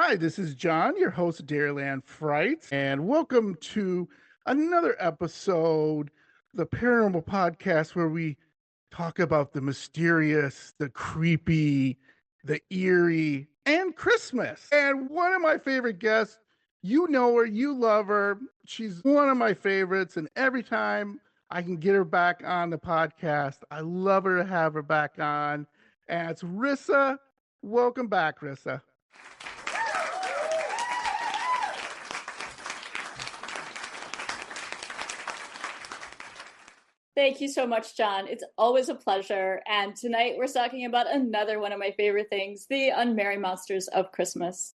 Hi, this is John, your host of Dairyland Frights, and welcome to another episode, the paranormal podcast where we talk about the mysterious, the creepy, the eerie, and Christmas. And one of my favorite guests, you know her, you love her. She's one of my favorites, and every time I can get her back on the podcast, I love her to have her back on. And it's Rissa. Welcome back, Rissa. Thank you so much, John. It's always a pleasure. And tonight we're talking about another one of my favorite things, the unmerry monsters of Christmas.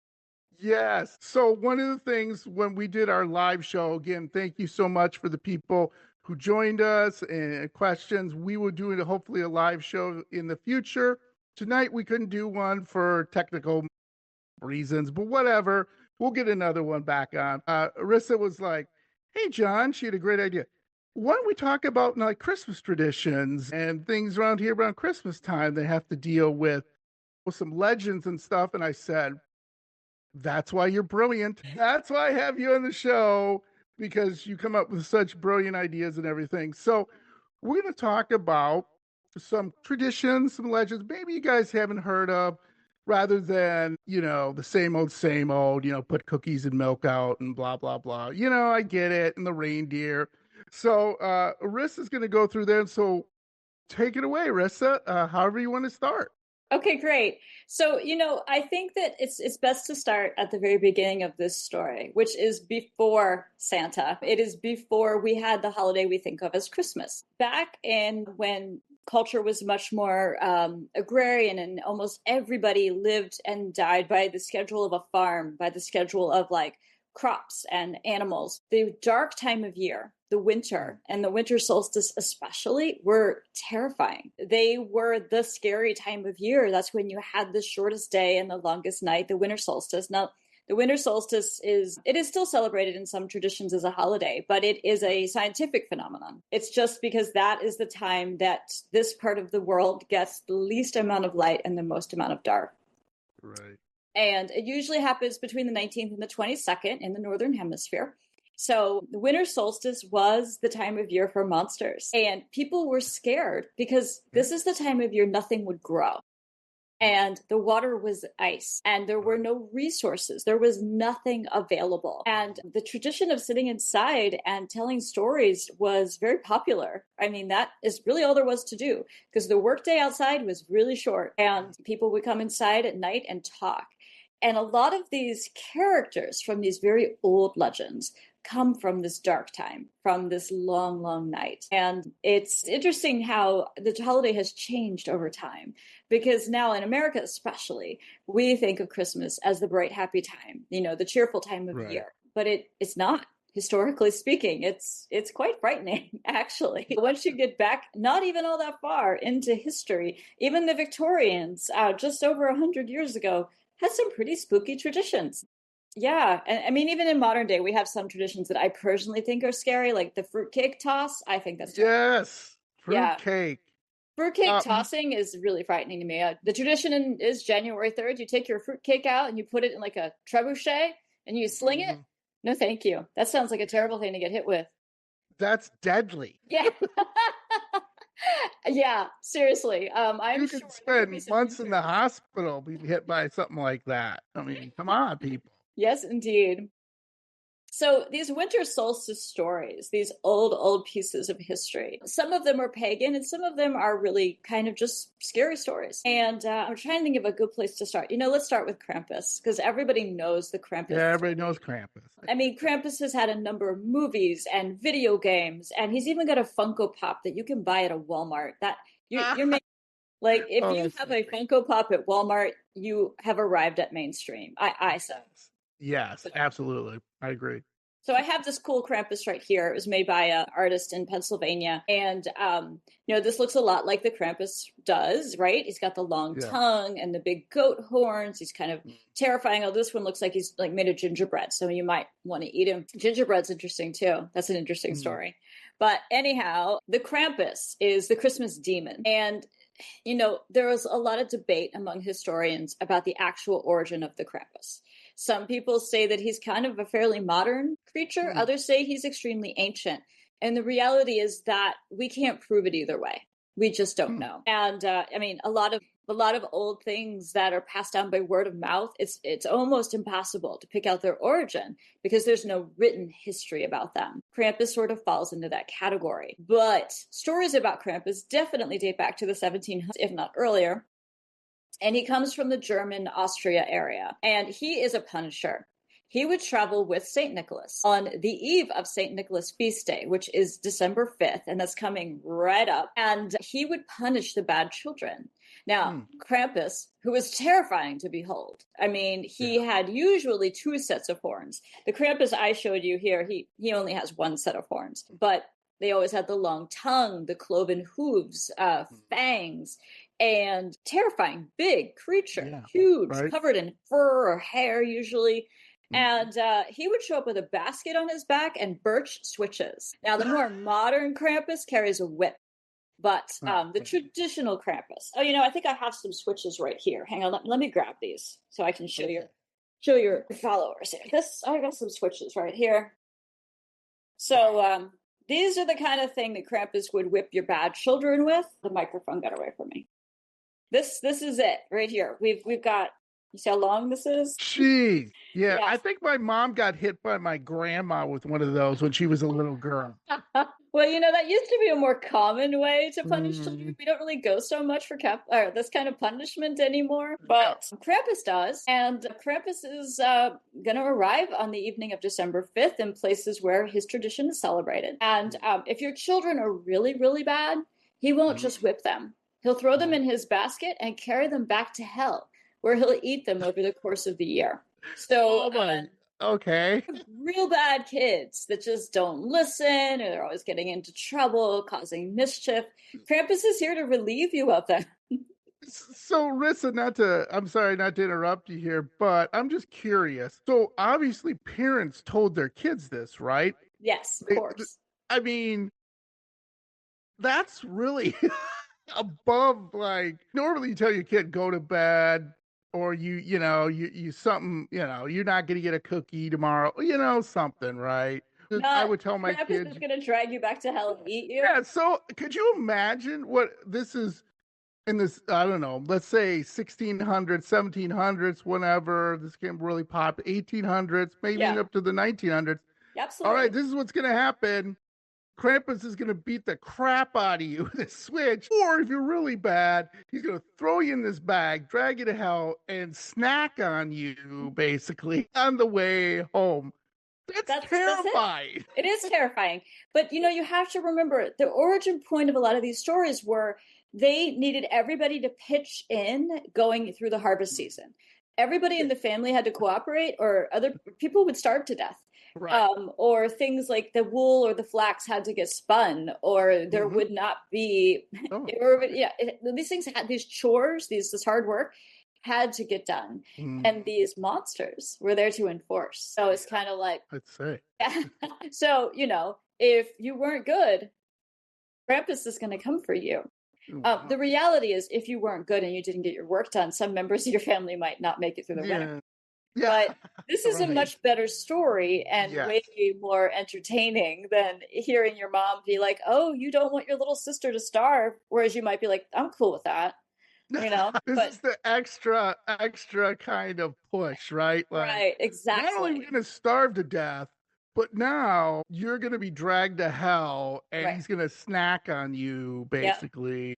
Yes. So one of the things when we did our live show, again, thank you so much for the people who joined us and questions. We will do hopefully a live show in the future. Tonight we couldn't do one for technical reasons, but whatever. We'll get another one back on. Rissa was like, hey, John, she had a great idea. Why don't we talk about like Christmas traditions and things around here around Christmas time that have to deal with some legends and stuff? And I said, that's why you're brilliant. That's why I have you on the show, because you come up with such brilliant ideas and everything. So we're going to talk about some traditions, some legends maybe you guys haven't heard of, rather than, the same old, put cookies and milk out and blah, blah, blah. I get it. And the reindeer. So Rissa's going to go through them. So take it away, Rissa, however you want to start. Okay, great. So, I think that it's best to start at the very beginning of this story, which is before Santa. It is before we had the holiday we think of as Christmas. Back in when culture was much more agrarian and almost everybody lived and died by the schedule of a farm, by the schedule of like crops and animals. The dark time of year, the winter and the winter solstice especially, were terrifying. They were the scary time of year. That's when you had the shortest day and the longest night, the winter solstice. Now, the winter solstice is still celebrated in some traditions as a holiday, but it is a scientific phenomenon. It's just because that is the time that this part of the world gets the least amount of light and the most amount of dark. Right. And it usually happens between the 19th and the 22nd in the Northern Hemisphere. So the winter solstice was the time of year for monsters. And people were scared because this is the time of year nothing would grow. And the water was ice and there were no resources. There was nothing available. And the tradition of sitting inside and telling stories was very popular. I mean, that is really all there was to do because the workday outside was really short and people would come inside at night and talk. And a lot of these characters from these very old legends come from this dark time, from this long, long night. And it's interesting how the holiday has changed over time, because now in America especially, we think of Christmas as the bright, happy time, the cheerful time of year. But it's not. Historically speaking, it's quite frightening, actually. Once you get back, not even all that far into history, even the Victorians, just over 100 years ago, had some pretty spooky traditions. Yeah. And I mean, even in modern day, we have some traditions that I personally think are scary, like the fruitcake toss. I think that's terrible. Yes. Fruitcake. Yeah. Fruitcake tossing is really frightening to me. The tradition is January 3rd. You take your fruitcake out and you put it in like a trebuchet and you sling it. No, thank you. That sounds like a terrible thing to get hit with. That's deadly. Yeah. Yeah, seriously. You could spend months in the hospital being hit by something like that. I mean, come on, people. Yes, indeed. So these winter solstice stories, these old pieces of history, some of them are pagan and some of them are really kind of just scary stories. And I'm trying to think of a good place to start. Let's start with Krampus, because everybody knows the Krampus. Yeah, everybody knows Krampus. I mean, Krampus has had a number of movies and video games, and he's even got a Funko Pop that you can buy at a Walmart. That you're making, like, if you have a Funko Pop at Walmart, you have arrived at mainstream. I say. Yes, absolutely. I agree. So I have this cool Krampus right here. It was made by an artist in Pennsylvania. And, this looks a lot like the Krampus does, right? He's got the long tongue and the big goat horns. He's kind of terrifying. Oh, this one looks like he's like made of gingerbread. So you might want to eat him. Gingerbread's interesting too. That's an interesting story. But anyhow, the Krampus is the Christmas demon. And there was a lot of debate among historians about the actual origin of the Krampus. Some people say that he's kind of a fairly modern creature. Others say he's extremely ancient. And the reality is that we can't prove it either way. We just don't know. And I mean, a lot of old things that are passed down by word of mouth, it's almost impossible to pick out their origin because there's no written history about them. Krampus sort of falls into that category. But stories about Krampus definitely date back to the 1700s, if not earlier. And he comes from the German Austria area. And he is a punisher. He would travel with St. Nicholas on the eve of St. Nicholas feast day, which is December 5th, and that's coming right up. And he would punish the bad children. Now, Krampus, who was terrifying to behold, I mean, he had usually 2 sets of horns. The Krampus I showed you here, he only has 1 set of horns, but they always had the long tongue, the cloven hooves, fangs, and terrifying, big creature, huge, covered in fur or hair usually. And he would show up with a basket on his back and birch switches. Now, the more modern Krampus carries a whip, but the traditional Krampus. Oh, I think I have some switches right here. Hang on, let me grab these so I can show your followers here. I got some switches right here. So these are the kind of thing that Krampus would whip your bad children with. The microphone got away from me. This is it right here. We've got. You see how long this is? Jeez. Yeah, I think my mom got hit by my grandma with one of those when she was a little girl. Well, that used to be a more common way to punish children. We don't really go so much for this kind of punishment anymore, but Krampus does. And Krampus is going to arrive on the evening of December 5th in places where his tradition is celebrated. And if your children are really, really bad, he won't just whip them. He'll throw them in his basket and carry them back to hell, where he'll eat them over the course of the year. So, okay. Real bad kids that just don't listen, or they're always getting into trouble, causing mischief. Krampus is here to relieve you of them. So, Rissa, I'm sorry not to interrupt you here, but I'm just curious. So, obviously, parents told their kids this, right? Yes, of course. I mean, that's really above, like, normally you tell your kid, go to bed, or you something, you're not going to get a cookie tomorrow, something, right? I would tell my kids. Krampus is going to drag you back to hell and eat you. Yeah, so could you imagine what this is in this, I don't know, let's say 1600s, 1700s, whenever this became really popular, 1800s, maybe even up to the 1900s. Absolutely. All right, this is what's going to happen. Krampus is going to beat the crap out of you with a switch. Or if you're really bad, he's going to throw you in this bag, drag you to hell, and snack on you, basically, on the way home. That's terrifying. It is terrifying. But, you have to remember the origin point of a lot of these stories were they needed everybody to pitch in going through the harvest season. Everybody in the family had to cooperate, or other people would starve to death. Right. Or things like the wool or the flax had to get spun, or there would not be. These things had these chores, this hard work had to get done, and these monsters were there to enforce. So it's kind of like, I'd say. So if you weren't good, Krampus is going to come for you. Wow. The reality is, if you weren't good and you didn't get your work done, some members of your family might not make it through the winter. Yeah. But this is a much better story and way more entertaining than hearing your mom be like, oh, you don't want your little sister to starve. Whereas you might be like, I'm cool with that. This is the extra kind of push, right? Like, right, exactly. Not only are we going to starve to death, but now you're going to be dragged to hell, and he's going to snack on you, basically.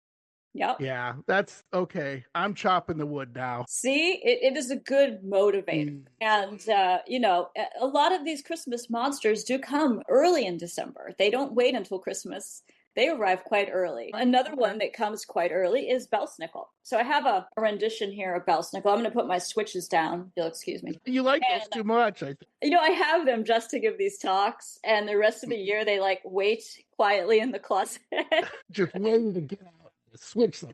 Yep. Yeah, that's okay. I'm chopping the wood now. See, it is a good motivator. And, a lot of these Christmas monsters do come early in December. They don't wait until Christmas. They arrive quite early. Another one that comes quite early is Bel Nickel. So I have a rendition here of Bel Nickel. I'm going to put my switches down, if you'll excuse me. You like those too much, I think. I have them just to give these talks, and the rest of the year they wait quietly in the closet. Just waiting to get out. Switch them.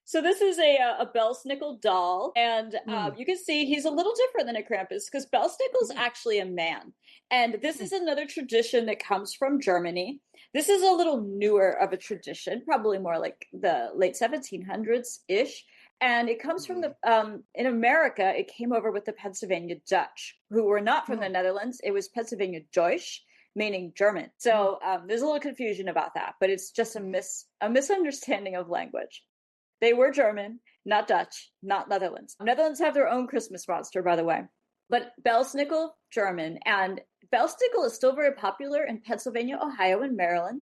So this is a Bel Nickel doll, and you can see he's a little different than a Krampus because Bel Nickel's actually a man. And this is another tradition that comes from Germany. This is a little newer of a tradition, probably more like the late 1700s-ish. And it comes from the, in America, it came over with the Pennsylvania Dutch, who were not from the Netherlands. It was Pennsylvania Deutsch, meaning German. So there's a little confusion about that, but it's just a misunderstanding of language. They were German, not Dutch, not Netherlands. Netherlands have their own Christmas monster, by the way. But Bel Nickel, German. And Bel Nickel is still very popular in Pennsylvania, Ohio, and Maryland.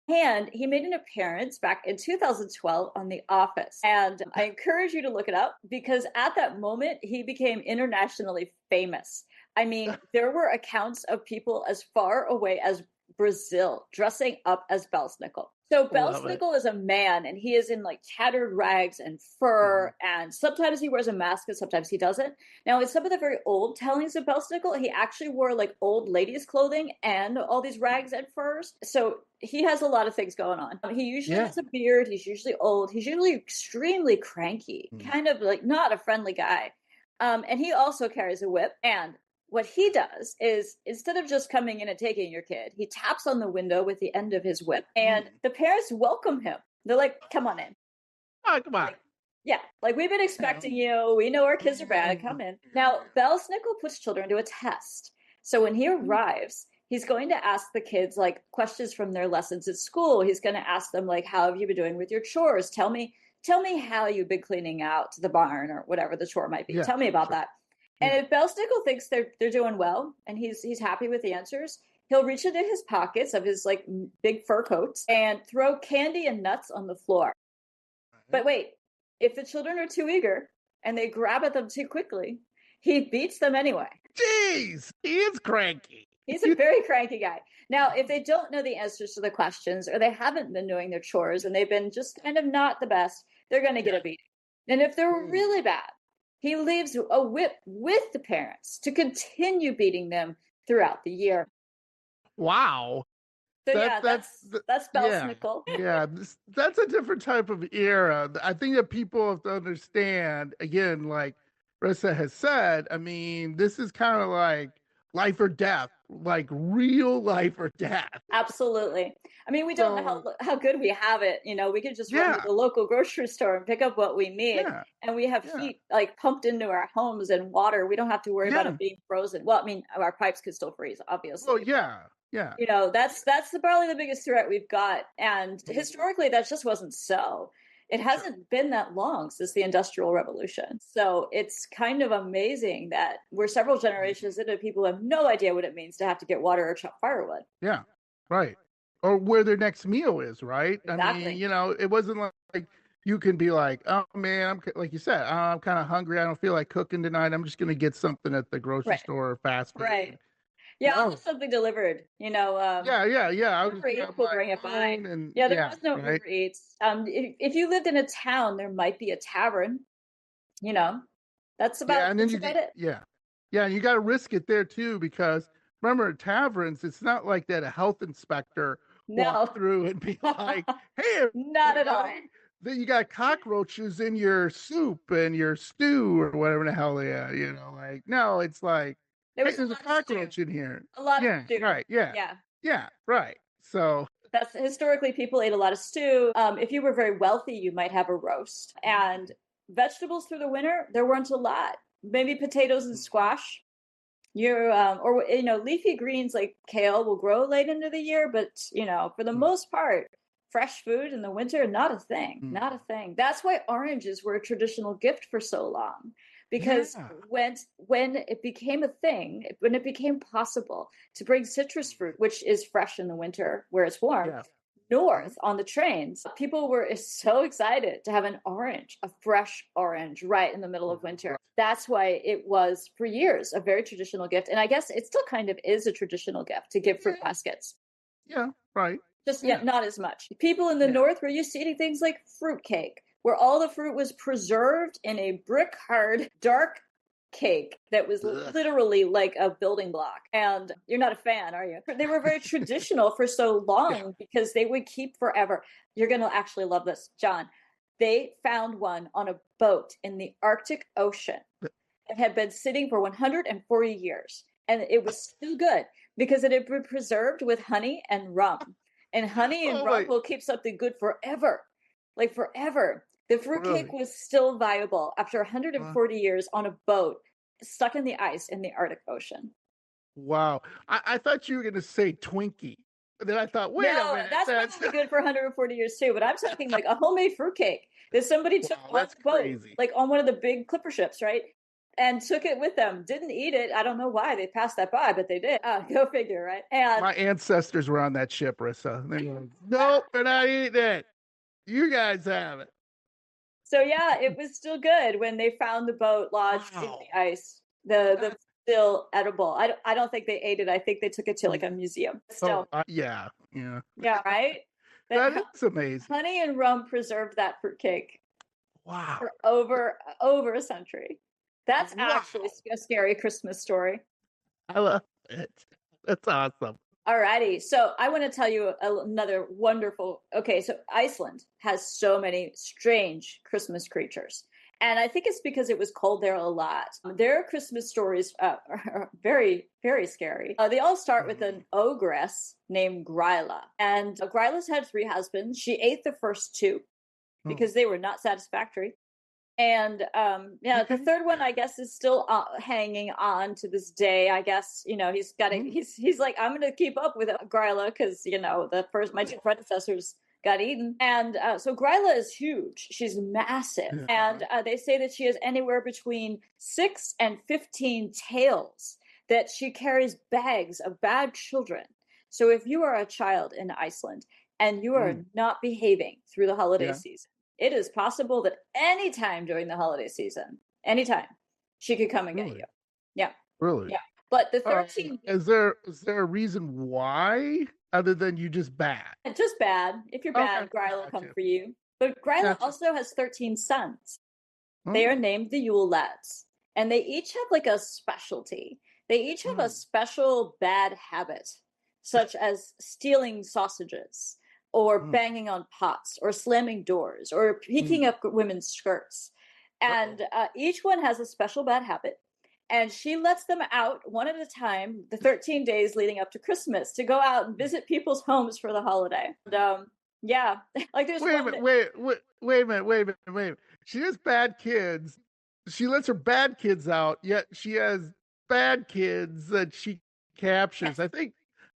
And he made an appearance back in 2012 on The Office. And I encourage you to look it up because at that moment, he became internationally famous. I mean, there were accounts of people as far away as Brazil dressing up as Bel Nickel. So Bel Nickel is a man and he is in like tattered rags and fur, and sometimes he wears a mask and sometimes he doesn't. Now, in some of the very old tellings of Bel Nickel, he actually wore like old ladies' clothing and all these rags and furs. So he has a lot of things going on. He usually has a beard. He's usually old. He's usually extremely cranky, kind of like not a friendly guy. And he also carries a whip. And what he does is instead of just coming in and taking your kid, he taps on the window with the end of his whip. And the parents welcome him. They're like, come on in. Oh, come on. Like, yeah, like we've been expecting you. We know our kids are bad. Come in. Now, Bel Nickel puts children to a test. So when he arrives, he's going to ask the kids like questions from their lessons at school. He's going to ask them like, how have you been doing with your chores? Tell me how you've been cleaning out the barn or whatever the chore might be. Tell me about that. And if Bel Nickel thinks they're doing well and he's happy with the answers, he'll reach into his pockets of his like big fur coats and throw candy and nuts on the floor. But wait, if the children are too eager and they grab at them too quickly, he beats them anyway. Jeez, he is cranky. He's a very cranky guy. Now, if they don't know the answers to the questions or they haven't been doing their chores and they've been just kind of not the best, they're going to get a beating. And if they're really bad, he leaves a whip with the parents to continue beating them throughout the year. Wow. So that's Bel Nickel. That's a different type of era. I think that people have to understand, again, like Rissa has said, I mean, this is kind of like life or death, like real life or death. Absolutely. I mean, we don't know how good we have it. You know, we can just run to the local grocery store and pick up what we need. And we have heat like pumped into our homes and water. We don't have to worry about it being frozen. Well, I mean, our pipes could still freeze, obviously. Well, yeah. You know, that's probably the biggest threat we've got. And historically, that just wasn't so. It hasn't been that long since the Industrial Revolution. So it's kind of amazing that we're several generations into people have no idea what it means to have to get water or chop firewood. Yeah, right. Or where their next meal is, right? Exactly. I mean, you know, it wasn't like you can be like, oh man, like you said, I'm kind of hungry. I don't feel like cooking tonight. I'm just going to get something at the grocery store or fast food. Right. Yeah, I'll have something delivered, you know. Yeah. I was will bring it by. And there was no Uber Eats. If you lived in a town, there might be a tavern, you know. That's about, it. Yeah, and you got to risk it there too, because remember, taverns, it's not like that a health inspector walk through and be like, hey, not at all. Then you got cockroaches in your soup and your stew or whatever the hell they are, you know, like, no, it's like, there's a cockroach in here. A lot of stew. Right. Yeah. Right. So that's historically people ate a lot of stew. If you were very wealthy, you might have a roast. And vegetables through the winter, there weren't a lot. Maybe potatoes and squash. Or leafy greens like kale will grow late into the year, but you know, for the most part, fresh food in the winter, not a thing. Not a thing. That's why oranges were a traditional gift for so long. Because when it became a thing, when it became possible to bring citrus fruit, which is fresh in the winter where it's warm, north on the trains, people were so excited to have an orange, a fresh orange right in the middle of winter. That's why it was for years a very traditional gift. And I guess it still kind of is a traditional gift to give fruit baskets. Yeah, right. Just not as much. People in the north were used to eating things like fruitcake, where all the fruit was preserved in a brick hard, dark cake that was literally like a building block. And you're not a fan, are you? They were very traditional for so long because they would keep forever. You're going to actually love this, John. They found one on a boat in the Arctic Ocean. It had been sitting for 140 years. And it was still good because it had been preserved with honey and rum. And honey and rum will keep something good forever. Like forever. The fruitcake Really? was still viable after 140 years on a boat stuck in the ice in the Arctic Ocean. Wow. I thought you were going to say Twinkie. And then I thought, wait a No, minute. that's probably good for 140 years too. But I'm talking like a homemade fruitcake that somebody took on that's the boat, crazy. like on one of the big clipper ships, right? And took it with them. Didn't eat it. I don't know why they passed that by, but they did. Go figure, right? And My ancestors were on that ship, Rissa. They were like, nope, we're not eating it. You guys have it. so yeah, it was still good when they found the boat lodged in the ice. The still edible. I don't think they ate it. I think they took it to like a museum. Still, yeah. yeah, right. That is amazing. Honey and rum preserved that fruitcake. Wow. For over a century. That's actually a scary Christmas story. I love it. That's awesome. Alrighty, so I want to tell you another wonderful. Okay, so Iceland has so many strange Christmas creatures, and I think it's because it was cold there a lot. Their Christmas stories are very, very scary. They all start with an ogress named Grya, and Gryla's had 3 husbands. She ate the first 2 because they were not satisfactory. And the third one, I guess, is still hanging on to this day. I guess, he's got he's like, I'm going to keep up with Grya because, my 2 predecessors got eaten. And so Grya is huge. She's massive. And they say that she has anywhere between 6 and 15 tails, that she carries bags of bad children. So if you are a child in Iceland and you are not behaving through the holiday season, it is possible that anytime during the holiday season, anytime, she could come and get you. Yeah. Really? Yeah. But the 13... Is there a reason why, other than you just bad? Just bad. If you're bad, Grya will come for you. But Grya also has 13 sons. They are named the Yule Lads. And they each have like a specialty. They each have a special bad habit, such as stealing sausages, or banging on pots, or slamming doors, or picking up women's skirts. And each one has a special bad habit. And she lets them out one at a time, the 13 days leading up to Christmas, to go out and visit people's homes for the holiday. And, like there's wait a minute. She has bad kids. She lets her bad kids out, yet she has bad kids that she captures.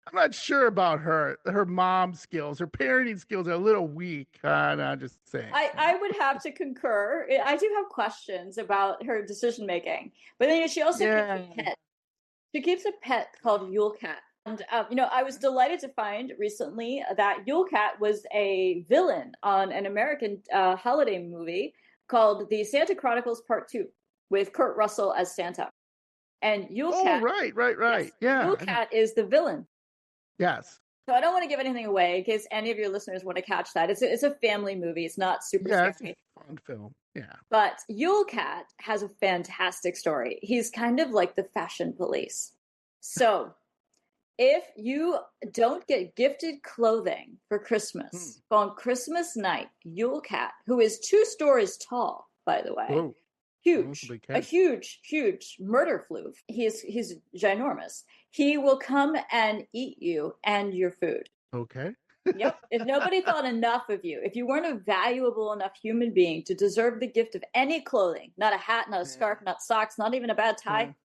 I'm not sure about her mom skills. Her parenting skills are a little weak. I'm just saying. I would have to concur. I do have questions about her decision making, but then she also keeps a pet. She keeps a pet called Yule Cat. And, I was delighted to find recently that Yule Cat was a villain on an American holiday movie called The Santa Chronicles Part 2 with Kurt Russell as Santa. And Yule Cat. Right. Yes, yeah. Yule Cat is the villain. Yes. So I don't want to give anything away in case any of your listeners want to catch that. It's a family movie. It's not super scary. It's a fun film. Yeah. But Yule Cat has a fantastic story. He's kind of like the fashion police. So if you don't get gifted clothing for Christmas, on Christmas night, Yule Cat, who is 2 stories tall, by the way, a huge murder floof. He's ginormous. He will come and eat you and your food. Okay. Yep. If nobody thought enough of you, if you weren't a valuable enough human being to deserve the gift of any clothing, not a hat, not a scarf, not socks, not even a bad tie,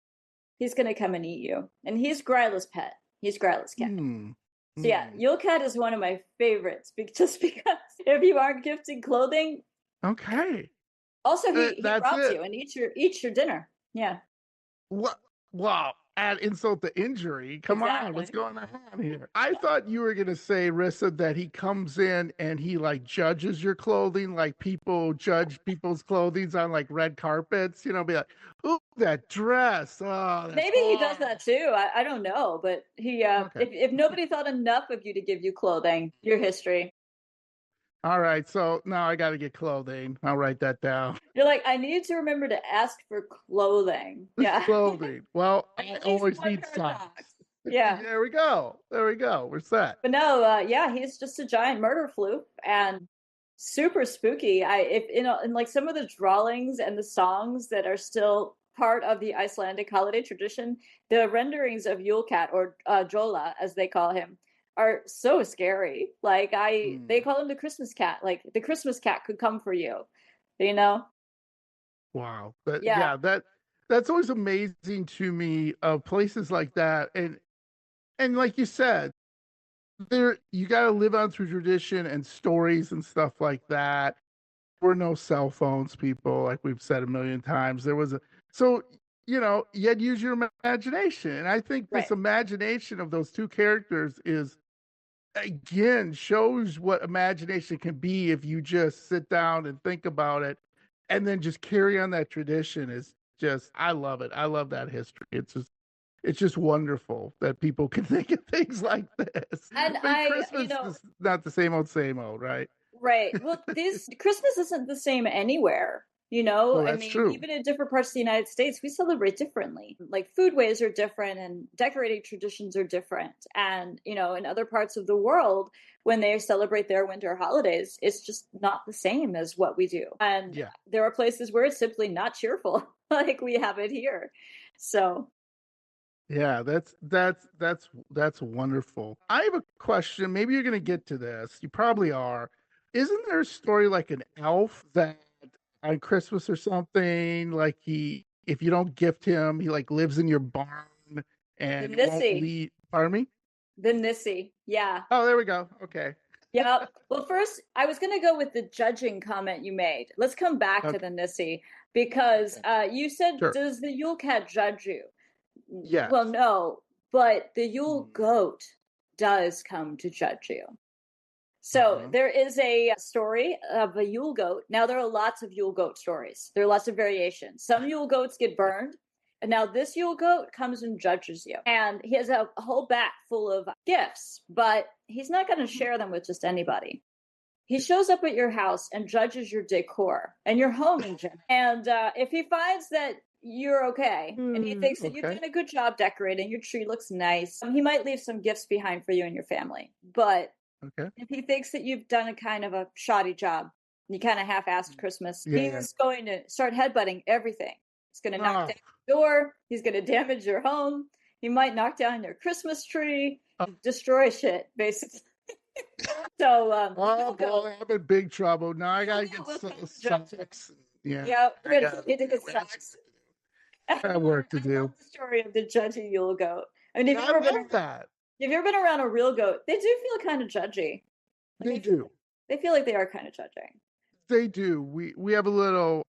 he's going to come and eat you. And he's Gryla's pet. He's Gryla's cat. So yeah, Yule Cat is one of my favorites, just because if you aren't gifted clothing. Okay. Also, he robs you and eats your dinner. Yeah. What? Wow. Add insult to injury. Come on, what's going on here? I thought you were going to say, Rissa, that he comes in and he like judges your clothing, like people judge people's clothing on like red carpets, be like, ooh, that dress. Oh, maybe he does that too. I don't know, but he, if nobody thought enough of you to give you clothing, your history. All right, so now I got to get clothing. I'll write that down. You're like, I need to remember to ask for clothing. Yeah. Clothing. Well, I always need socks. Yeah. There we go. We're set. But no, he's just a giant murder floof and super spooky. In like some of the drawings and the songs that are still part of the Icelandic holiday tradition, the renderings of Yule Cat, or Jola, as they call him, are so scary. Like they call him the Christmas cat. Like the Christmas cat could come for you. you know? Wow. But Yeah, yeah, that's always amazing to me of places like that. And like you said, there you got to live on through tradition and stories and stuff like that. There were no cell phones, people, like we've said a million times. There was a so you had to use your imagination. And I think right. this imagination of those two characters is again shows what imagination can be if you just sit down and think about it and then just carry on that tradition is just I love it. I love that history. It's just wonderful that people can think of things like this. And But Christmas is not the same old, right? right. Well, this Christmas isn't the same anywhere. Well, I that's mean, true. even in different parts of the United States, we celebrate differently. Like foodways are different and decorating traditions are different. And, in other parts of the world, when they celebrate their winter holidays, it's just not the same as what we do. And Yeah. there are places where it's simply not cheerful, like we have it here. So, Yeah, that's wonderful. I have a question. Maybe you're gonna get to this. You probably are. Isn't there a story like an elf that on Christmas or something, like he if you don't gift him, he like lives in your barn the and won't Nissy, leave. Pardon me? the Nissy. Yeah. Oh, there we go. Okay. Yeah. Well, first, I was going to go with the judging comment you made. Let's come back to Okay. the Nissy because Okay. you said, Sure. does the Yule Cat judge you? Yes. Well, no, but the Yule Mhm. Goat does come to judge you. So Uh-huh. there is a story of a Yule Goat. Now, there are lots of Yule Goat stories, there are lots of variations. Some Yule Goats get burned. And now this Yule Goat comes and judges you. And he has a whole back full of gifts, but he's not going to share them with just anybody. He shows up at your house and judges your decor and your home in general. And if he finds that you're okay and he thinks that you've Okay. done a good job decorating, your tree looks nice, he might leave some gifts behind for you and your family. But Okay. if he thinks that you've done a kind of a shoddy job, you kind of half-assed Christmas, Yeah, yeah. he's going to start headbutting everything. He's going to knock Oh, down your door. He's going to damage your home. He might knock down your Christmas tree, oh, destroy shit, basically. So, oh Yule Goat, boy, I'm in big trouble. Now I gotta Yule get Goat will come to judge you. socks. Yeah, Yeah, I we're got going to get we sucks. I have work to I love do. the story of the judgy Yule Goat. I mean, I love that. if you've ever been around a real goat, they do feel kind of judgy. Like They do. they feel like they are kind of judging. They do. We have a little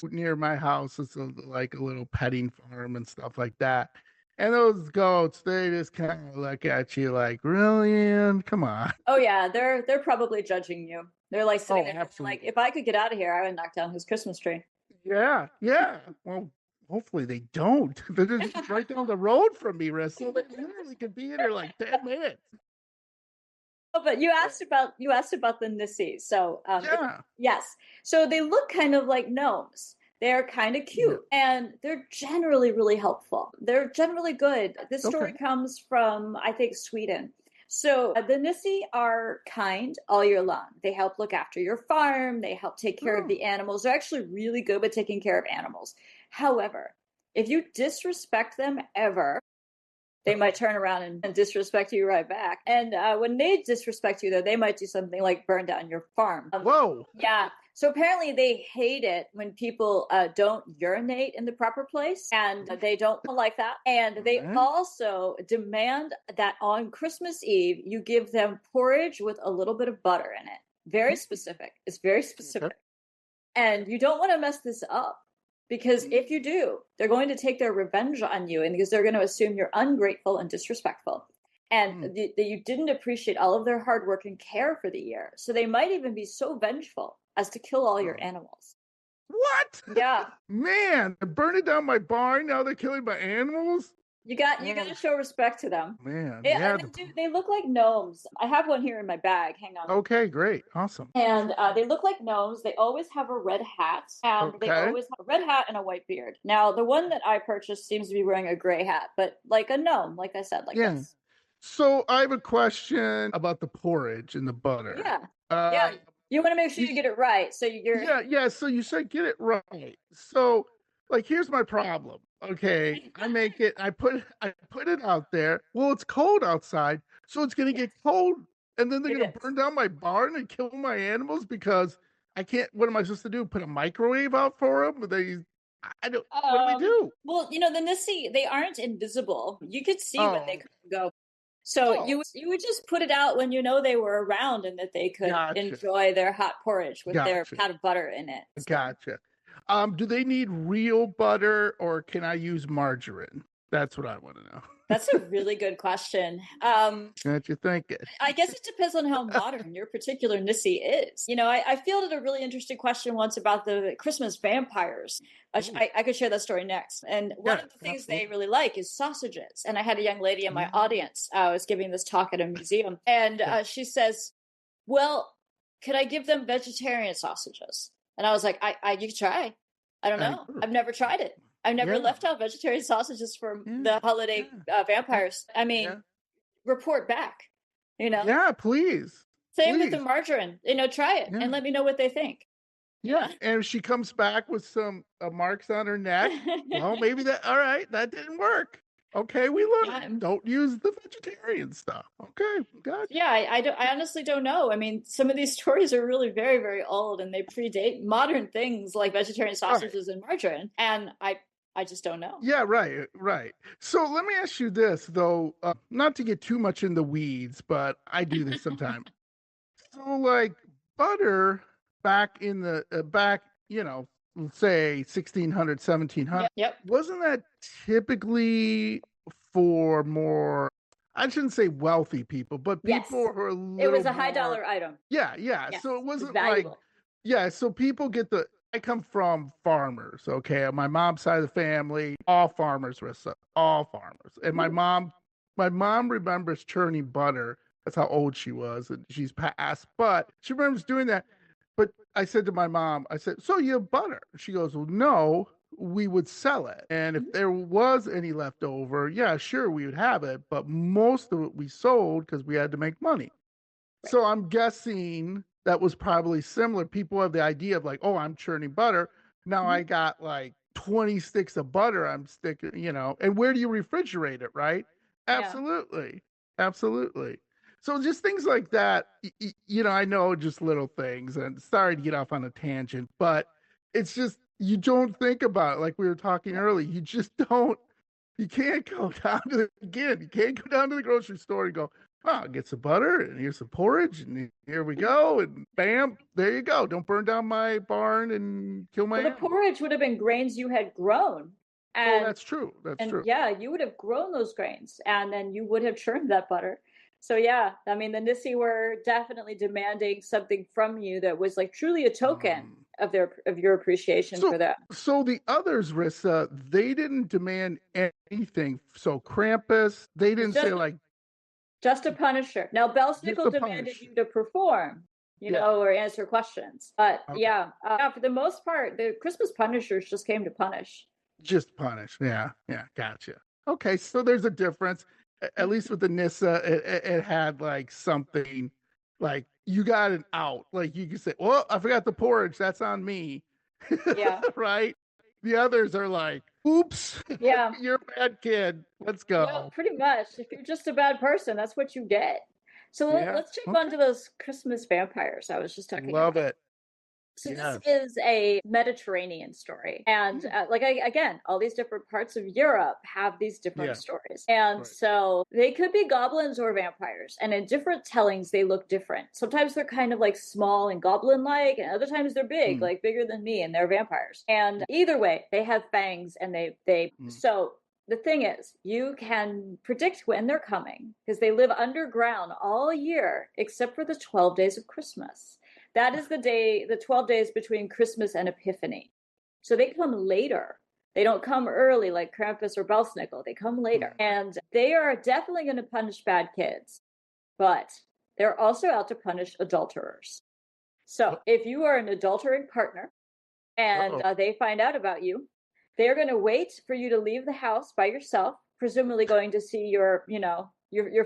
near my house. It's like a little petting farm and stuff like that. And those goats, they just kind of look at you like, really? Ian? Come on. Oh yeah, they're probably judging you. They're like sitting Oh, there going like, absolutely. if I could get out of here, I would knock down his Christmas tree. Yeah, yeah. Well, hopefully they don't. They're just right down the road from me, Rissa. They literally could be in there like 10 minutes. Oh, but you asked about the Nissies. So Yeah. yes. So they look kind of like gnomes. They're kind of Yeah. cute and they're generally really helpful. They're generally good. This story Okay. comes from, I think, Sweden. So the Nissi are kind all year long. They help look after your farm. They help take care of Oh. the animals. They're actually really good at taking care of animals. However, if you disrespect them ever, they might turn around and disrespect you right back. And when they disrespect you, though, they might do something like burn down your farm. Whoa. Yeah. So apparently they hate it when people don't urinate in the proper place, and they don't like that. And they Right. also demand that on Christmas Eve, you give them porridge with a little bit of butter in it. Very specific. It's very specific. Okay. And you don't want to mess this up because if you do, they're going to take their revenge on you, and because they're going to assume you're ungrateful and disrespectful. And that you didn't appreciate all of their hard work and care for the year. So they might even be so vengeful as to kill all your animals. What? Yeah. Man, they're burning down my barn. Now they're killing my animals. You got to show respect to them. Man, Yeah, yeah. and they look like gnomes. I have one here in my bag. Hang on. Okay, great. Awesome. And they look like gnomes. They always have a red hat, and they Okay. always have a red hat and a white beard. Now, the one that I purchased seems to be wearing a gray hat, but like a gnome, like I said, like Yeah. this. So I have a question about the porridge and the butter. Yeah. Uh, You want to make sure you get it right. So you're. yeah. So you said get it right. So, like, here's my problem. Okay, I make it. I put it out there. Well, it's cold outside, so it's gonna get cold, and then they're It gonna is. burn down my barn and kill my animals because I can't. What am I supposed to do? Put a microwave out for them? I don't. What do we do? Well, the Nissi, they aren't invisible. You could see when they Oh, come and go. So oh, you would just put it out when they were around and that they could gotcha, enjoy their hot porridge with their gotcha, pat of butter in it. So gotcha. Do they need real butter or can I use margarine? That's what I want to know. that's a really good question. What you thinking? I guess it depends on how modern your particular Nissi is. I fielded a really interesting question once about the Christmas vampires. I could share that story next. And one Yeah, of the things absolutely. they really like is sausages. And I had a young lady in my Mm. audience. I was giving this talk at a museum, and Yeah. she says, "Well, could I give them vegetarian sausages?" And I was like, "You could try. I don't know. I've never tried it. I've never Yeah, left out vegetarian sausages for yeah, the holiday yeah, vampires. I mean, yeah. report back, you know?" Yeah, please, Same with the please. margarine. Try it and Yeah, let me know what they think. yeah. And if she comes back with some marks on her neck, well, maybe that. All right, that didn't work. Okay, we Yeah. learned. Don't use the vegetarian stuff. Okay, gotcha. Yeah, I honestly don't know. I mean, some of these stories are really very, very old and they predate modern things like vegetarian Right. sausages and margarine. And I just don't know. Yeah, right, right. So let me ask you this, though, not to get too much in the weeds, but I do this sometimes. So, like butter back in the back, let's say 1600, 1700, Yep. wasn't that typically for more, I shouldn't say wealthy people, but Yes. people who are a It little was a high more, dollar item. yeah. Yes. So it It was wasn't like, valuable. yeah. So people get I come from farmers, okay? On my mom's side of the family, all farmers, Rissa, all farmers. And my mom remembers churning butter. That's how old she was, and she's passed. But she remembers doing that. But I said to my mom, I said, "So you have butter?" She goes, "Well, no, we would sell it. And if there was any left over, yeah, sure, we would have it. But most of it we sold because we had to make money." Right. So I'm guessing that was probably similar. People have the idea of like, oh, I'm churning butter. Now I got like 20 sticks of butter I'm sticking, and where do you refrigerate it, right? Yeah. Absolutely. Absolutely. So just things like that, I know just little things, and sorry to get off on a tangent, but it's just, you don't think about it. Like we were talking earlier, you just don't, you can't go down to you can't go down to the grocery store and go, "Oh, get some butter and here's some porridge and here we go," and bam, there you go. Don't burn down my barn and kill my Well, the animals. porridge would have been grains you had grown. Oh, And that's true. That's true. yeah, you would have grown those grains and then you would have churned that butter. So yeah, I mean the Nissi were definitely demanding something from you that was like truly a token of your appreciation for them. So the others, Rissa, they didn't demand anything. So Krampus, they didn't say like Just a punisher. Now Bel just Nickel a demanded punish. you to perform, Yeah. or answer questions. But Okay. yeah, for the most part, the Christmas punishers just came to punish. Just punish. Yeah. Yeah. Gotcha. Okay. So there's a difference. At least with the Nissa, it had like something like you got an out. Like you could say, "Well, I forgot the porridge. That's on me." Yeah. Right. The others are like, "Oops, Yeah. you're a bad kid. Let's Yeah, go." pretty much. If you're just a bad person, that's what you get. So Yeah. let's jump Okay. onto those Christmas vampires I was just talking Love about. it. So Yes. this is a Mediterranean story. And again, all these different parts of Europe have these different Yeah. stories. And Right. so they could be goblins or vampires. And in different tellings, they look different. Sometimes they're kind of like small and goblin-like, and other times they're big, like bigger than me, and they're vampires. And either way, they have fangs and so the thing is, you can predict when they're coming because they live underground all year except for the 12 days of Christmas. That is the 12 days between Christmas and Epiphany. So they come later. They don't come early like Krampus or Bel Nickel. They come later. And they are definitely going to punish bad kids, but they're also out to punish adulterers. So if you are an adultering partner and they find out about you, they're going to wait for you to leave the house by yourself, presumably going to see your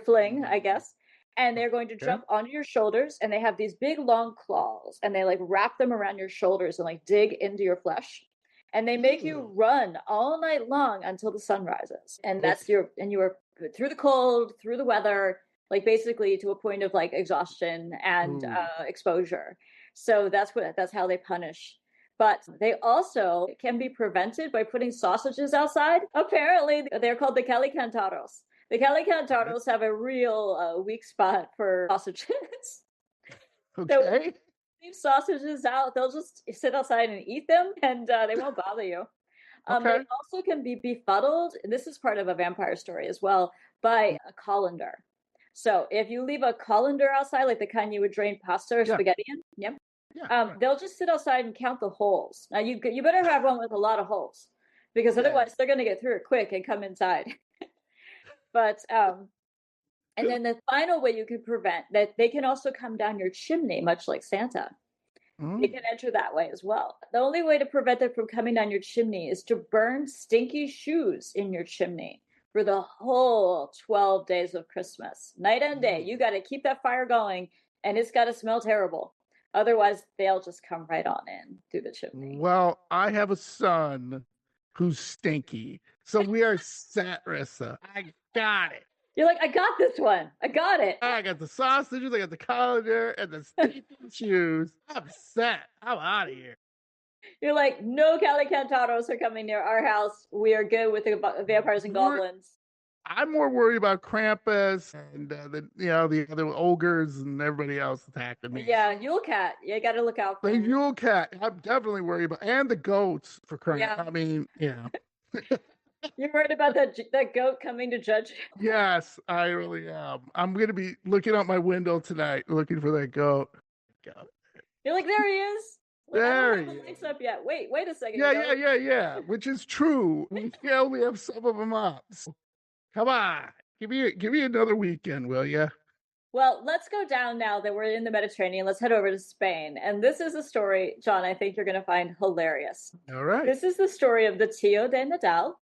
fling, I guess. And they're going to jump onto your shoulders, and they have these big long claws, and they like wrap them around your shoulders and like dig into your flesh. And they make you run all night long until the sun rises. And you are through the cold, through the weather, like basically to a point of like exhaustion and exposure. So that's how they punish. But they also can be prevented by putting sausages outside. Apparently, they're called the calicantaros. The calicantaros have a real weak spot for sausages. Okay. So leave sausages out, they'll just sit outside and eat them, and they won't bother you. Okay. They also can be befuddled. This is part of a vampire story as well, by a colander. So if you leave a colander outside, like the kind you would drain pasta or spaghetti in, yep. They'll just sit outside and count the holes. Now you better have one with a lot of holes, because otherwise they're going to get through it quick and come inside. But and then the final way you can prevent that, they can also come down your chimney, much like Santa. They can enter that way as well. The only way to prevent them from coming down your chimney is to burn stinky shoes in your chimney for the whole 12 days of Christmas. Night and day, you got to keep that fire going, and it's got to smell terrible. Otherwise, they'll just come right on in through the chimney. Well, I have a son who's stinky. So we are set, Rissa. I got it. You're like, I got this one. I got it. I got the sausages, I got the colander, and the stinky shoes. I'm set. I'm out of here. You're like, no calicantaros are coming near our house. We are good with the vampires and goblins. I'm more worried about Krampus and the other ogres and everybody else attacking me. Yeah, Yule Cat. You got to look out for the him. Yule Cat. I'm definitely worried about, and the goats for Krampus. Yeah. I mean, You're worried about that goat coming to judge you? Yes, I really am. I'm going to be looking out my window tonight looking for that goat. You're like, there he is. Like, there I don't have the lights up yet. Wait a second. Yeah. Which is true. We only have some of them up. So, come on, give me another weekend, will you? Well, let's go down now that we're in the Mediterranean. Let's head over to Spain. And this is a story, John, I think you're going to find hilarious. All right. This is the story of the Tio de Nadal.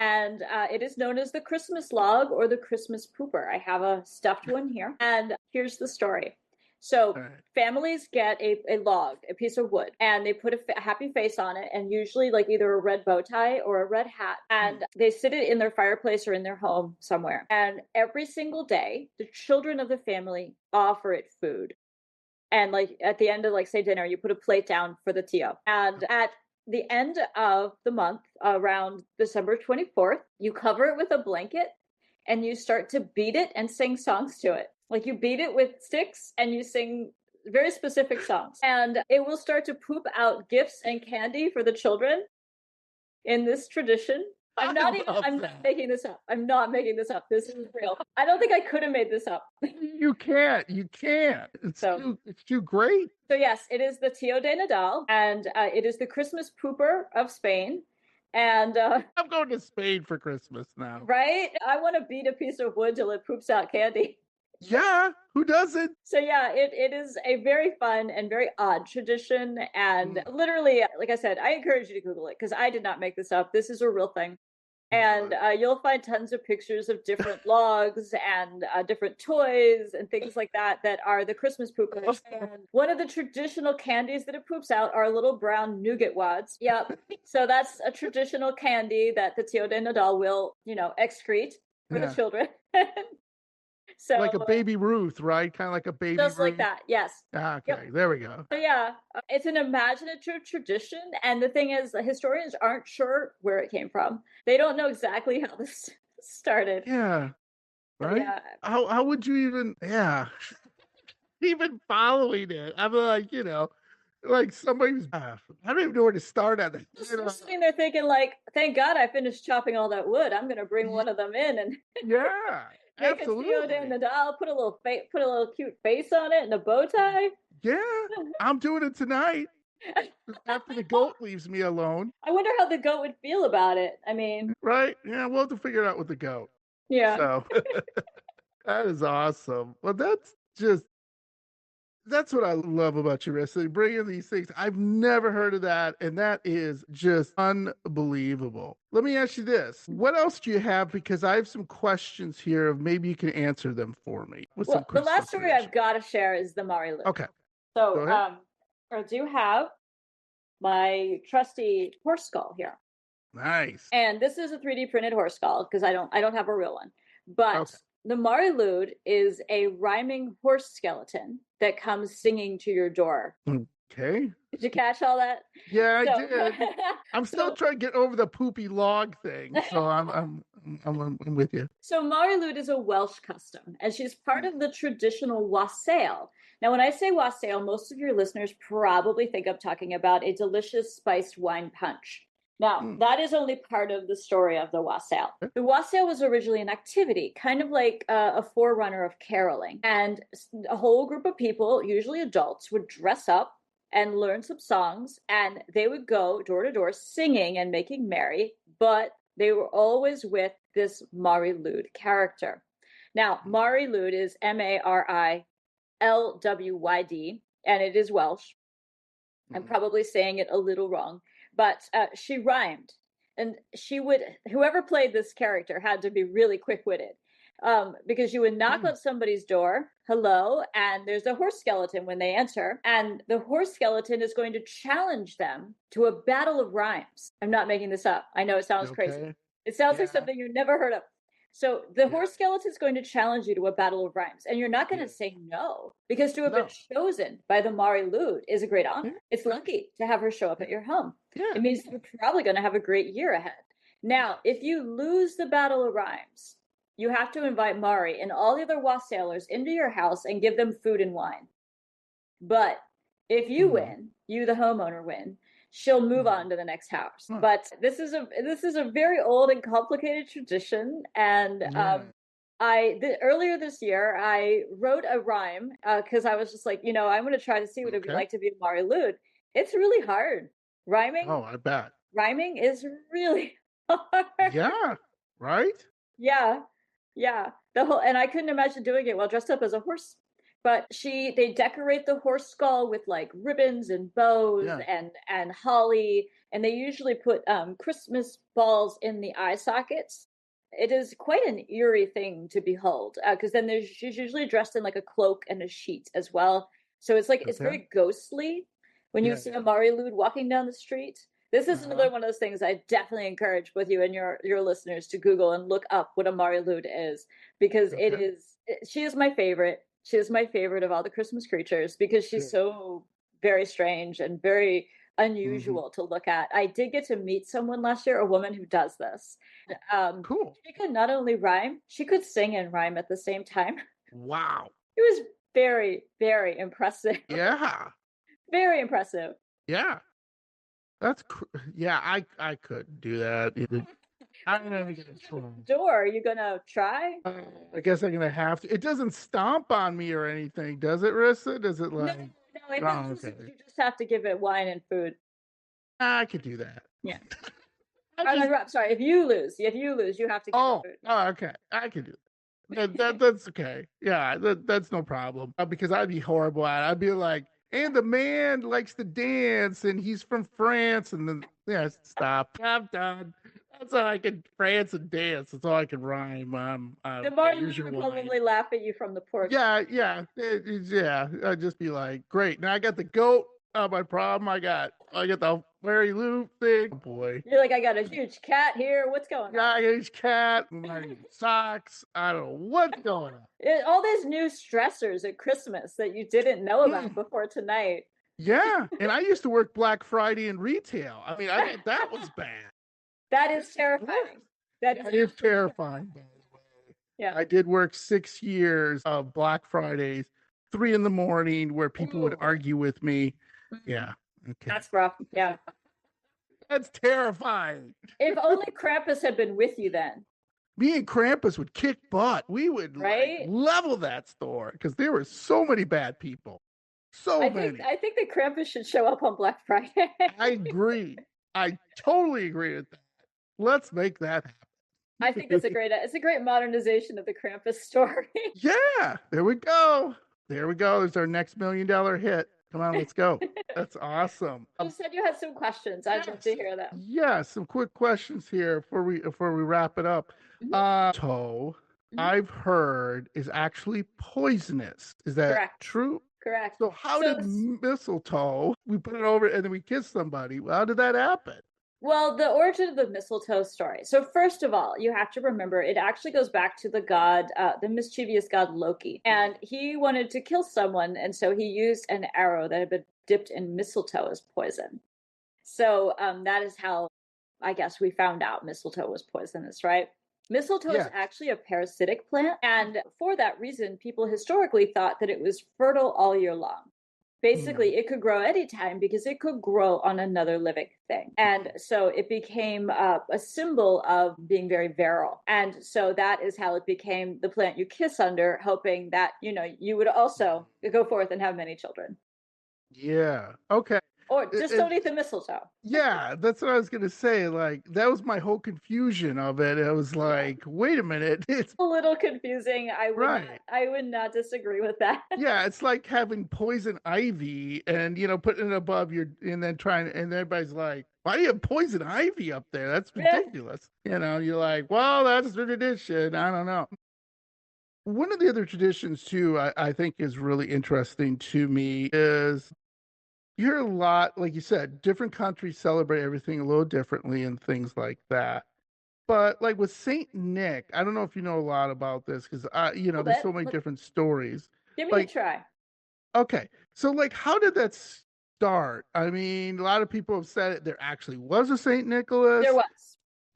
And it is known as the Christmas log or the Christmas pooper. I have a stuffed one here. And here's the story. So families get a log, a piece of wood, and they put a happy face on it, and usually like either a red bow tie or a red hat. And they sit it in their fireplace or in their home somewhere. And every single day, the children of the family offer it food. And like at the end of, like, say, dinner, you put a plate down for the Tio. And at the end of the month, around December 24th, you cover it with a blanket and you start to beat it and sing songs to it. Like, you beat it with sticks and you sing very specific songs. And it will start to poop out gifts and candy for the children in this tradition. I'm not making this up. I'm not making this up. This is real. I don't think I could have made this up. You can't. It's too great. So yes, it is the Tio de Nadal, and it is the Christmas pooper of Spain. And I'm going to Spain for Christmas now. Right? I want to beat a piece of wood till it poops out candy. Yeah, who doesn't? So yeah, it is a very fun and very odd tradition. And literally, like I said, I encourage you to Google it because I did not make this up. This is a real thing. And you'll find tons of pictures of different logs and different toys and things like that are the Christmas poopers. And one of the traditional candies that it poops out are little brown nougat wads. Yep. So that's a traditional candy that the Tio de Nadal will, excrete for the children. So, like a baby Ruth, right? Kind of like a baby just Ruth. like that, yes. Okay, There we go. So yeah, it's an imaginative tradition, and the thing is, the historians aren't sure where it came from. They don't know exactly how this started. Yeah, right. Yeah. How would you even? Yeah, even following it, I'm like, like somebody's. I don't even know where to start at it. Just sitting there thinking, like, thank God I finished chopping all that wood. I'm gonna bring one of them in and yeah. Absolutely. Make a Tio de Nadal, put a little cute face on it and a bow tie. Yeah, I'm doing it tonight. After the goat leaves me alone. I wonder how the goat would feel about it. I mean, right? Yeah, we'll have to figure it out with the goat. Yeah. So that is awesome. Well, that's what I love about you, Rissa. Bringing these things. I've never heard of that. And that is just unbelievable. Let me ask you this. What else do you have? Because I have some questions here of maybe you can answer them for me. Well, the last story I've got to share is the Mari. Okay. So I do have my trusty horse skull here. Nice. And this is a 3D printed horse skull because I don't have a real one. But The Marilude is a rhyming horse skeleton that comes singing to your door. Okay. Did you catch all that? Yeah, I So, did. I'm still trying to get over the poopy log thing, so I'm with you. So Marilude is a Welsh custom, and she's part of the traditional wassail. Now, when I say wassail, most of your listeners probably think I'm talking about a delicious spiced wine punch. Now, that is only part of the story of the wassail. The wassail was originally an activity, kind of like a forerunner of caroling. And a whole group of people, usually adults, would dress up and learn some songs, and they would go door to door singing and making merry, but they were always with this Marilude character. Now, Marilude is Marilwyd, and it is Welsh. I'm probably saying it a little wrong, but she rhymed. And whoever played this character had to be really quick-witted. Because you would knock on somebody's door, hello, and there's a horse skeleton when they enter, and the horse skeleton is going to challenge them to a battle of rhymes. I'm not making this up. I know it sounds crazy. It sounds like something you've never heard of. So the horse skeleton is going to challenge you to a battle of rhymes, and you're not going to say no, because to have been chosen by the Marilude is a great honor. It's lucky to have her show up at your home. It means you're probably going to have a great year ahead. Now, if you lose the battle of rhymes, you have to invite Mari and all the other wassailers into your house and give them food and wine. But if you win, you the homeowner win, she'll move on to the next house. But this is a very old and complicated tradition. And earlier this year I wrote a rhyme because I was just like, I'm going to try to see what it'd be like to be a Marilude. It's really hard. Rhyming. Oh, I bet. Rhyming is really hard. Yeah. Right. Yeah. And I couldn't imagine doing it while dressed up as a horse. But they decorate the horse skull with like ribbons and bows and holly, and they usually put Christmas balls in the eye sockets. It is quite an eerie thing to behold, because then she's usually dressed in like a cloak and a sheet as well. So it's like it's very ghostly when you see a Marilude walking down the street. This is another one of those things I definitely encourage both you and your listeners to Google and look up what a Marilude is, because she is my favorite. She is my favorite of all the Christmas creatures because she's so very strange and very unusual to look at. I did get to meet someone last year, a woman who does this. Cool. She could not only rhyme, she could sing and rhyme at the same time. Wow. It was very, very impressive. Yeah. Very impressive. Yeah. That's I couldn't do that. I'm gonna get a door. Are you gonna try? I guess I'm gonna have to. It doesn't stomp on me or anything, does it, Rissa? Does it like? No, you just have to give it wine and food. I could do that. Yeah. I'm sorry. If you lose, you have to give it food. Oh, okay. I can do that. That's okay. Yeah, that's no problem. Because I'd be horrible at it. I'd be like, and the man likes to dance, and he's from France, and then stop. I'm done. That's all I can France and dance. That's all I can rhyme. The Marilude would probably laugh at you from the porch. Yeah. I'd just be like, great. Now I got the goat. My problem. I got the Marilude thing. Oh boy. You're like, I got a huge cat here. What's going on? Yeah, a huge cat. My socks. I don't know what's going on. All these new stressors at Christmas that you didn't know about before tonight. Yeah, and I used to work Black Friday in retail. I mean, I thought that was bad. That is terrifying. That is terrifying, by the way. Yeah. I did work 6 years of Black Fridays, 3 a.m, where people would argue with me. Yeah. Okay. That's rough. Yeah. That's terrifying. If only Krampus had been with you then. Me and Krampus would kick butt. We would level that store because there were so many bad people. I think that Krampus should show up on Black Friday. I agree. I totally agree with that. Let's make that happen. I think it's a great modernization of the Krampus story. Yeah, there we go. There's our next $1 million hit. Come on, let's go. That's awesome. You said you had some questions. I'd love to hear them. Yeah, some quick questions here before we wrap it up. Mistletoe, I've heard, is actually poisonous. Is that true? Correct. So how did mistletoe, we put it over and then we kiss somebody? How did that happen? Well, the origin of the mistletoe story. So first of all, you have to remember it actually goes back to the god, the mischievous god Loki, and he wanted to kill someone, and so he used an arrow that had been dipped in mistletoe as poison. So that is how I guess we found out mistletoe was poisonous, right? Mistletoe is Yeah. actually a parasitic plant, and for that reason, people historically thought that it was fertile all year long. Mm. Basically, it could grow anytime because it could grow on another living thing. And so it became a symbol of being very virile. And so that is how it became the plant you kiss under, hoping that, you would also go forth and have many children. Yeah. Okay. Or It, just it, don't eat the mistletoe. yeah, that's what I was gonna say. Like that was my whole confusion of it. I was Yeah. like, wait a minute, it's A little confusing. right. I would not disagree with that. Yeah, it's like having poison ivy and putting it above your and then trying and everybody's like, why do you have poison ivy up there? That's Yeah. ridiculous. You're like, well, that's the tradition. I don't know. One of the other traditions too, I think is really interesting to me is you hear a lot, like you said, different countries celebrate everything a little differently and things like that. But like with Saint Nick, I don't know if you know a lot about this because A there's little so many bit. different stories. Give me a Like, try. okay, so like, how did that start? I mean, a lot of people have said it. There actually was a Saint There Nicholas. was.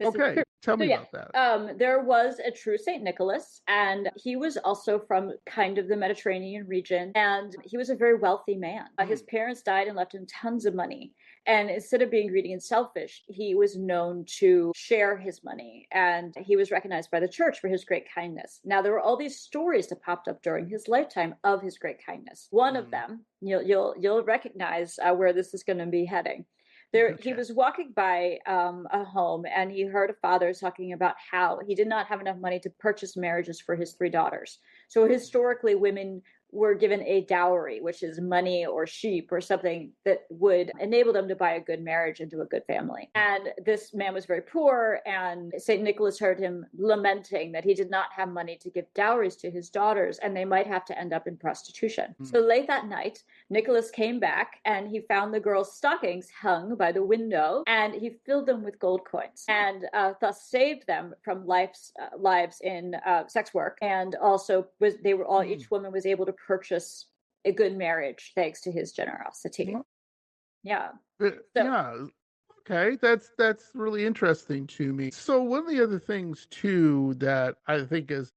This is Okay, true. tell So me yeah, about that. there was a true Saint Nicholas, and he was also from kind of the Mediterranean region, and he was a very wealthy man. His Mm, parents died and left him tons of money, and instead of being greedy and selfish, he was known to share his money, and he was recognized by the church for his great kindness. Now there were all these stories that popped up during his lifetime of his great kindness. One of mm. them, you'll recognize where this is going to be heading. There, he Okay. was walking by a home, and he heard a father talking about how he did not have enough money to purchase marriages for his three daughters. So historically, women were given a dowry, which is money or sheep or something that would enable them to buy a good marriage into a good family. And this man was very poor, and St. Nicholas heard him lamenting that he did not have money to give dowries to his daughters, and they might have to end up in prostitution. Mm. So late that night, Nicholas came back and he found the girls' stockings hung by the window, and he filled them with gold coins, and thus saved them from lives in sex work. And also, they were all Mm. each woman was able to purchase a good marriage thanks to his generosity. Well, Yeah. So yeah. Okay, that's really interesting to me. So one of the other things too that I think is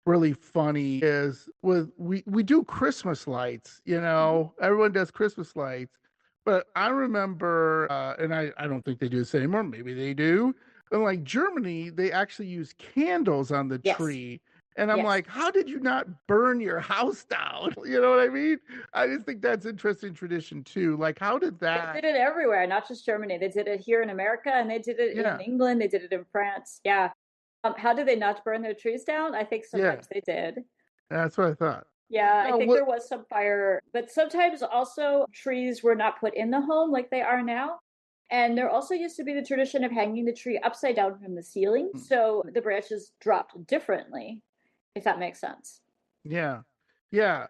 really funny is with we do Christmas lights, everyone does Christmas lights. But I remember and I don't think they do this anymore, maybe they do. But like Germany, they actually use candles on the yes, tree. And I'm yes. like, how did you not burn your house down? You know what I mean? I just think that's interesting tradition too. Like, how did They that? did it everywhere, not just Germany. They did it here in America, and they did it in Yeah, England. They did it in France. Yeah. How did they not burn their trees down? I think yeah, sometimes they did. that's what I thought. Yeah, I Now, think what? there was some fire, but sometimes also trees were not put in the home like they are now. And there also used to be the tradition of hanging the tree upside down from the ceiling, so the branches dropped differently, if that makes sense. Yeah. Yeah.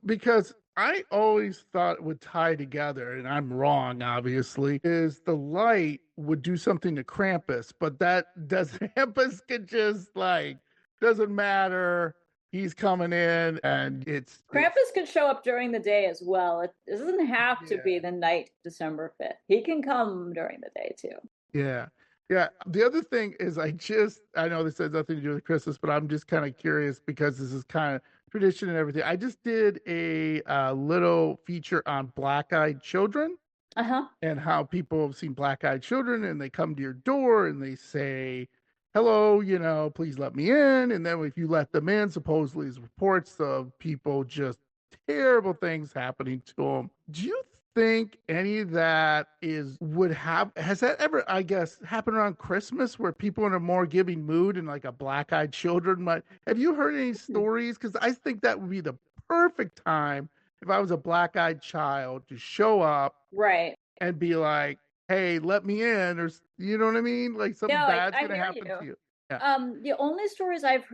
Because I always thought it would tie together, and I'm wrong, obviously, is the light would do something to Krampus, but that does Krampus could just like doesn't matter. He's coming in and it's Krampus can show up during the day as well. It doesn't have to be yeah. the night December 5th. He can come during the day too. Yeah. Yeah. The other thing is, I know this has nothing to do with Christmas, but I'm just kind of curious because this is kind of tradition and everything. I just did a little feature on black eyed children Uh-huh. and how people have seen black eyed children and they come to your door and they say, hello, please let me in. And then if you let them in, supposedly there's reports of people just terrible things happening to them. Do you think any of that has that ever, I guess, happened around Christmas where people in a more giving mood and like a black eyed children might have you heard any Hmm. stories? Because I think that would be the perfect time if I was a black eyed child to show up Right. and be like, "Hey, let me in," or you know what I mean? Like No, something bad's I gonna hear happen you. to you. Yeah, The only stories I've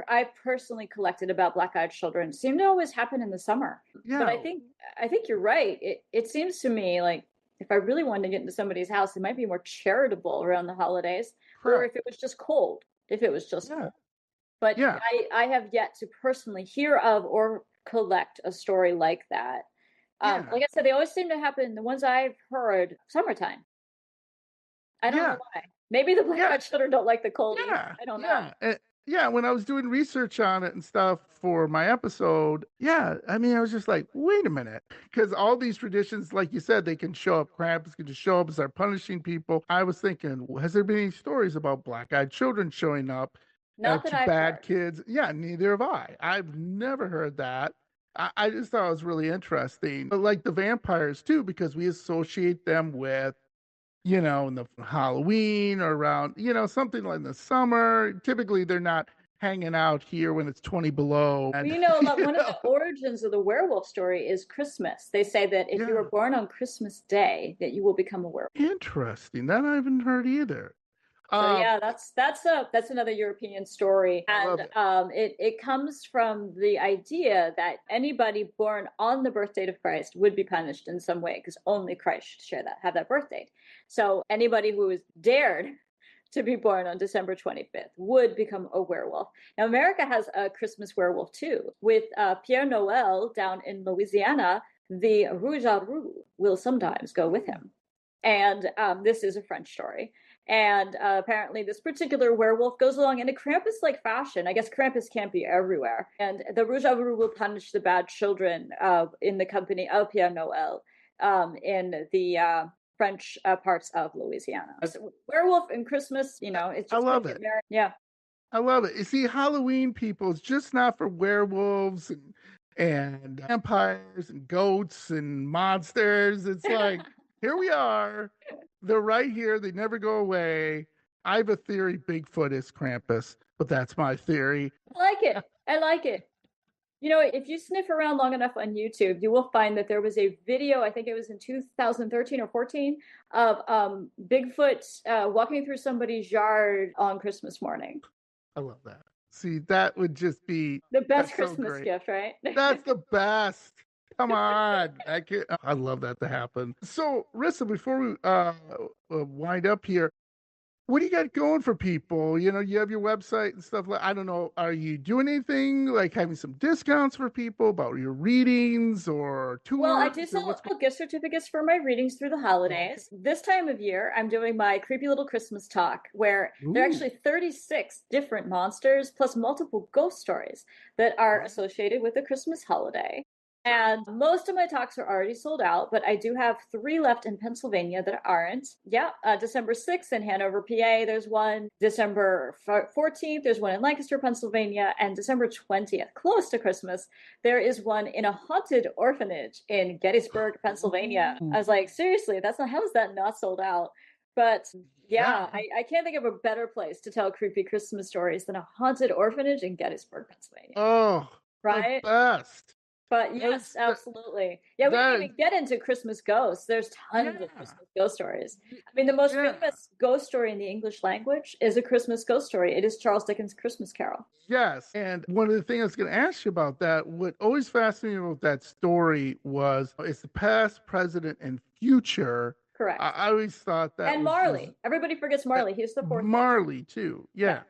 personally collected about black-eyed children seem to always happen in the summer. But yeah, I think you're right. It seems to me like if I really wanted to get into somebody's house, it might be more charitable around the holidays, or Correct. if it was just cold, if it was just Yeah. cold. But Yeah. I have yet to personally hear of or collect a story like that. Yeah. Like I said, they always seem to happen, the ones I've heard, summertime. I don't know Yeah. why. Maybe the Yeah. black-eyed children don't like the cold either. Yeah. I don't know. Yeah. Yeah. When I was doing research on it and stuff for my episode, yeah, I mean, I was just like, wait a minute. Because all these traditions, like you said, they can show up. Krampus can just show up and start punishing people. I was thinking, has there been any stories about black-eyed children showing up Not that to I've bad heard. kids? Yeah, neither have I. I've never heard that. I just thought it was really interesting. But like the vampires too, because we associate them with, in the Halloween or around, something like in the summer. Typically, they're not hanging out here when it's 20 below. Well, And, one of the origins of the werewolf story is Christmas. They say that if you yeah, were born on Christmas Day, that you will become a werewolf. interesting. That I haven't heard either. So Um, yeah, that's another European story, I and love it. it comes from the idea that anybody born on the birth date of Christ would be punished in some way because only Christ should have that birth date. So anybody who is dared to be born on December 25th would become a werewolf. Now America has a Christmas werewolf too, with Pierre Noël down in Louisiana. The Rouge à Roux will sometimes go with him. And this is a French story. And apparently, this particular werewolf goes along in a Krampus like fashion. I guess Krampus can't be everywhere. And the Rouge à Roux will punish the bad children in the company of Pierre Noël in the French parts of Louisiana. So, werewolf and Christmas, it's I just going love to get it. married. Yeah. I love it. You see, Halloween people is just not for werewolves and vampires and goats and monsters. It's like, here we are. They're right here. They never go away. I have a theory Bigfoot is Krampus, but that's my theory. I like it. I like it. If you sniff around long enough on YouTube, you will find that there was a video, I think it was in 2013 or 14, of Bigfoot walking through somebody's yard on Christmas morning. I love that. See, that would just be The best that's Christmas great. gift, right? That's the best. Come on. I love that to happen. So, Rissa, before we wind up here, what do you got going for people? You have your website and stuff like I don't know. Are you doing anything like having some discounts for people about your readings or tours? Well, I do or sell gift certificates for my readings through the holidays. This time of year, I'm doing my creepy little Christmas talk where there are actually 36 different monsters plus multiple ghost stories that are associated with the Christmas holiday. And most of my talks are already sold out, but I do have 3 left in Pennsylvania that aren't. Yeah, December 6th in Hanover, PA, there's one. December 14th, there's one in Lancaster, Pennsylvania. And December 20th, close to Christmas, there is one in a haunted orphanage in Gettysburg, Pennsylvania. I was like, seriously, how is that not sold out? But yeah, I can't think of a better place to tell creepy Christmas stories than a haunted orphanage in Gettysburg, Pennsylvania. Oh, right? The best. But yes, absolutely. Yeah, we didn't even get into Christmas ghosts. There's tons of Christmas ghost stories. I mean, the most famous ghost story in the English language is a Christmas ghost story. It is Charles Dickens' Christmas Carol. Yes. And one of the things I was going to ask you about that, what always fascinated me about that story was it's the past, present, and future. Correct. I always thought that and Marley. Everybody forgets Marley. He's the fourth. Marley, too. Yeah.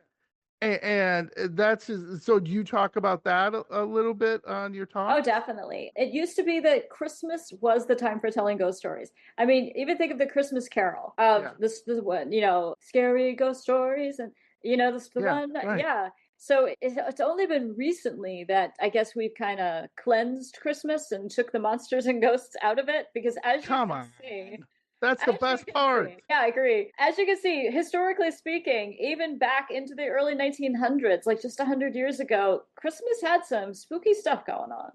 And that's so do you talk about that a little bit on your talk? Oh, definitely. It used to be that Christmas was the time for telling ghost stories. I mean, even think of the Christmas Carol of this one, scary ghost stories. And, this is the one. Right. Yeah. So it's only been recently that I guess we've kind of cleansed Christmas and took the monsters and ghosts out of it because as you can see, that's the best part. Yeah, I agree. As you can see, historically speaking, even back into the early 1900s, like just 100 years ago, Christmas had some spooky stuff going on.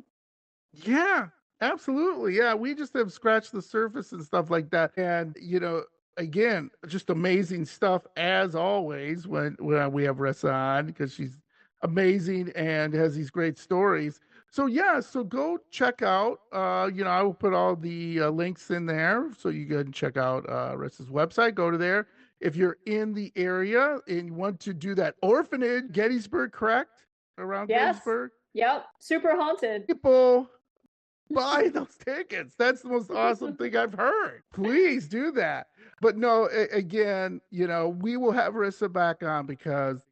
Yeah, absolutely. Yeah, we just have scratched the surface and stuff like that. And, again, just amazing stuff as always when we have Rissa on because she's amazing and has these great stories. So so go check out. I will put all the links in there so you can check out Rissa's website. Go to there if you're in the area and you want to do that orphanage, Gettysburg, correct? Around Gettysburg. Yep, super haunted. People buy those tickets. That's the most awesome thing I've heard. Please do that. But no, again, we will have Rissa back on because,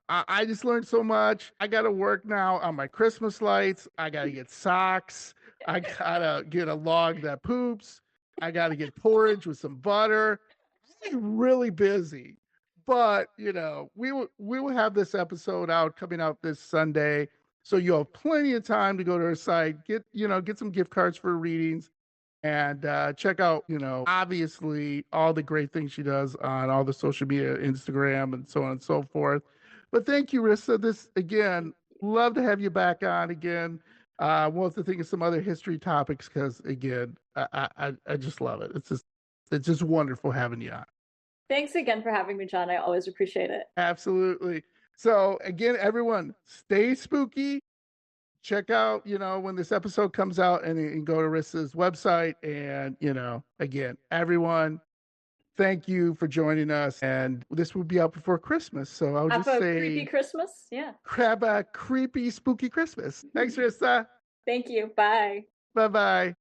I just learned so much. I got to work now on my Christmas lights. I got to get socks. I got to get a log that poops. I got to get porridge with some butter. Really busy. But, we will have this episode coming out this Sunday. So you'll have plenty of time to go to her site, get some gift cards for readings, and check out, obviously all the great things she does on all the social media, Instagram, and so on and so forth. But thank you, Rissa. This again, love to have you back on again. We'll have to think of some other history topics because again, I just love it. It's just wonderful having you on. Thanks again for having me, John. I always appreciate it. Absolutely. So again, everyone, stay spooky. Check out, when this episode comes out and go to Rissa's website. And, again, everyone, thank you for joining us. And this will be out before Christmas. So I would Have just a say creepy Christmas. Yeah. grab a creepy, spooky Christmas. Thanks, Rissa. Thank you. Bye. Bye-bye.